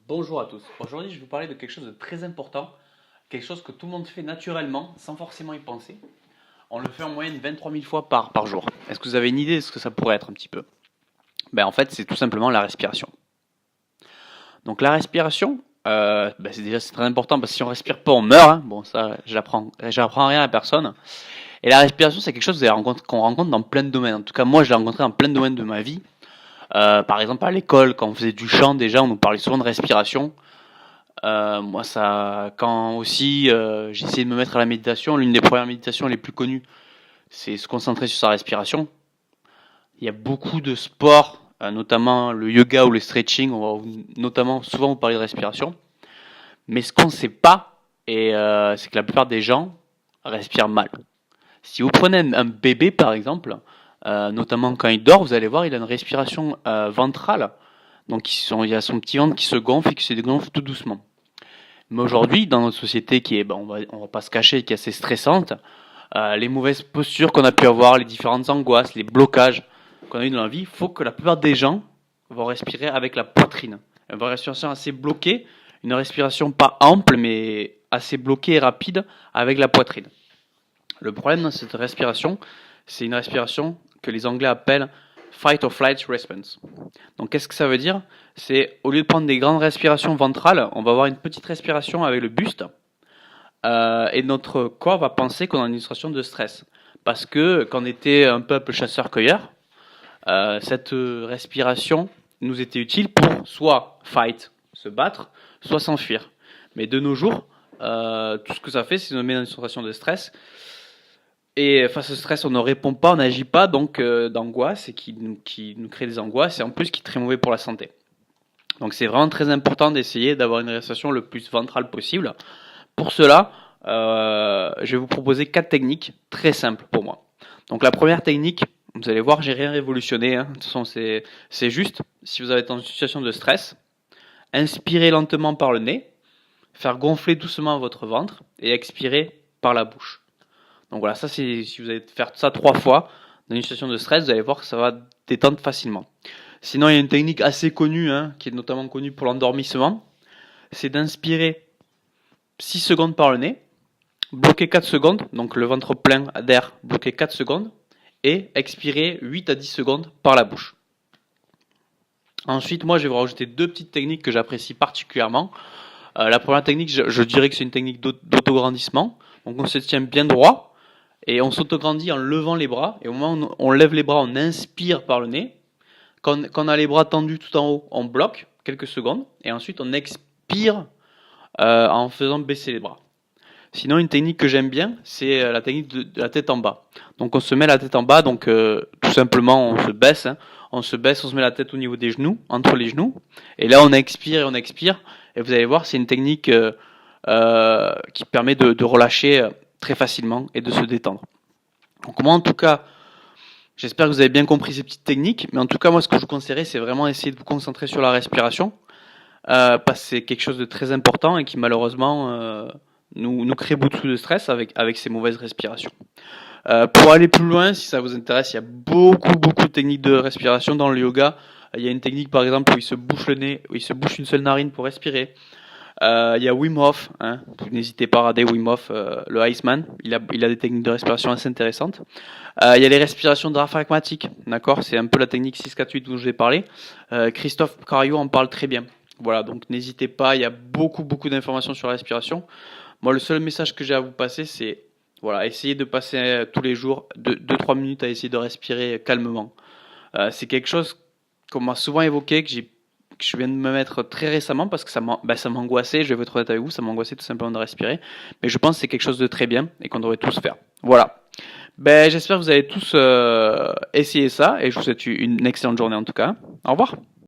Bonjour à tous. Aujourd'hui, je vais vous parler de quelque chose de très important, quelque chose que tout le monde fait naturellement, sans forcément y penser. On le fait en moyenne 23 000 fois par jour. Est-ce que vous avez une idée de ce que ça pourrait être un petit peu? En fait, c'est tout simplement la respiration. Donc la respiration, c'est très important parce que si on respire pas, on meurt, hein. Bon, ça, j'apprends rien à personne. Et la respiration, c'est quelque chose qu'on rencontre dans plein de domaines. En tout cas, moi, je l'ai rencontré dans plein de domaines de ma vie. Par exemple, à l'école, quand on faisait du chant, déjà, on nous parlait souvent de respiration. Moi, ça, quand aussi j'ai essayé de me mettre à la méditation, l'une des premières méditations les plus connues, c'est se concentrer sur sa respiration. Il y a beaucoup de sports, notamment le yoga ou le stretching, on va notamment souvent vous parler de respiration. Mais ce qu'on ne sait pas, c'est que la plupart des gens respirent mal. Si vous prenez un bébé par exemple, notamment quand il dort, vous allez voir, il a une respiration ventrale. Donc il y a son petit ventre qui se gonfle et qui se dégonfle tout doucement. Mais aujourd'hui, dans notre société qui est, on va pas se cacher, qui est assez stressante, les mauvaises postures qu'on a pu avoir, les différentes angoisses, les blocages qu'on a eu dans la vie, il faut que la plupart des gens vont respirer avec la poitrine. Une respiration assez bloquée, une respiration pas ample, mais assez bloquée et rapide avec la poitrine. Le problème dans cette respiration, c'est une respiration que les Anglais appellent fight or flight response. Donc qu'est-ce que ça veut dire? C'est au lieu de prendre des grandes respirations ventrales, on va avoir une petite respiration avec le buste et notre corps va penser qu'on est en une situation de stress. Parce que quand on était un peuple chasseur-cueilleur, cette respiration nous était utile pour soit fight, se battre, soit s'enfuir. Mais de nos jours, tout ce que ça fait, c'est nous mettre dans une situation de stress. Et face au stress, on ne répond pas, on n'agit pas, donc d'angoisse, et qui nous crée des angoisses, et en plus qui est très mauvais pour la santé. Donc c'est vraiment très important d'essayer d'avoir une respiration le plus ventrale possible. Pour cela, je vais vous proposer 4 techniques très simples pour moi. Donc la première technique, vous allez voir, j'ai rien révolutionné, hein. De toute façon, c'est juste, si vous êtes en situation de stress, inspirez lentement par le nez, faire gonfler doucement votre ventre, et expirer par la bouche. Donc voilà, ça c'est si vous allez faire ça 3 fois dans une situation de stress, vous allez voir que ça va détendre facilement. Sinon, il y a une technique assez connue, hein, qui est notamment connue pour l'endormissement, c'est d'inspirer 6 secondes par le nez, bloquer 4 secondes, donc le ventre plein d'air, bloquer 4 secondes, et expirer 8 à 10 secondes par la bouche. Ensuite, moi, je vais vous rajouter 2 petites techniques que j'apprécie particulièrement. La première technique, je dirais que c'est une technique d'autograndissement. Donc on se tient bien droit, et on s'autograndit en levant les bras. Et au moment où on lève les bras, on inspire par le nez. Quand on a les bras tendus tout en haut, on bloque quelques secondes. Et ensuite, on expire en faisant baisser les bras. Sinon, une technique que j'aime bien, c'est la technique de la tête en bas. Donc on se met la tête en bas, donc tout simplement on se baisse. Hein. On se baisse, on se met la tête au niveau des genoux, entre les genoux. Et là, on expire et on expire. Et vous allez voir, c'est une technique qui permet de relâcher très facilement et de se détendre. Donc moi en tout cas, j'espère que vous avez bien compris ces petites techniques, mais en tout cas moi ce que je vous conseillerais c'est vraiment essayer de vous concentrer sur la respiration, parce que c'est quelque chose de très important et qui malheureusement nous crée beaucoup de stress avec ces mauvaises respirations. Pour aller plus loin, si ça vous intéresse, il y a beaucoup de techniques de respiration dans le yoga. Il y a une technique par exemple où il se bouche le nez, où il se bouche une seule narine pour respirer. Il y a Wim Hof, hein. N'hésitez pas à regarder Wim Hof, le Iceman. Il a des techniques de respiration assez intéressantes. Il y a les respirations diaphragmatiques, d'accord. C'est un peu la technique 6-4-8 dont je vais parler. Christophe Cario en parle très bien. Voilà, donc n'hésitez pas. Il y a beaucoup d'informations sur la respiration. Moi, le seul message que j'ai à vous passer, c'est voilà, essayez de passer tous les jours 2-3 minutes à essayer de respirer calmement. C'est quelque chose qu'on m'a souvent évoqué, que je viens de me mettre très récemment parce que ça m'angoissait, je vais être honnête avec vous, ça m'angoissait tout simplement de respirer. Mais je pense que c'est quelque chose de très bien et qu'on devrait tous faire. Voilà. J'espère que vous allez tous essayer ça et je vous souhaite une excellente journée en tout cas. Au revoir.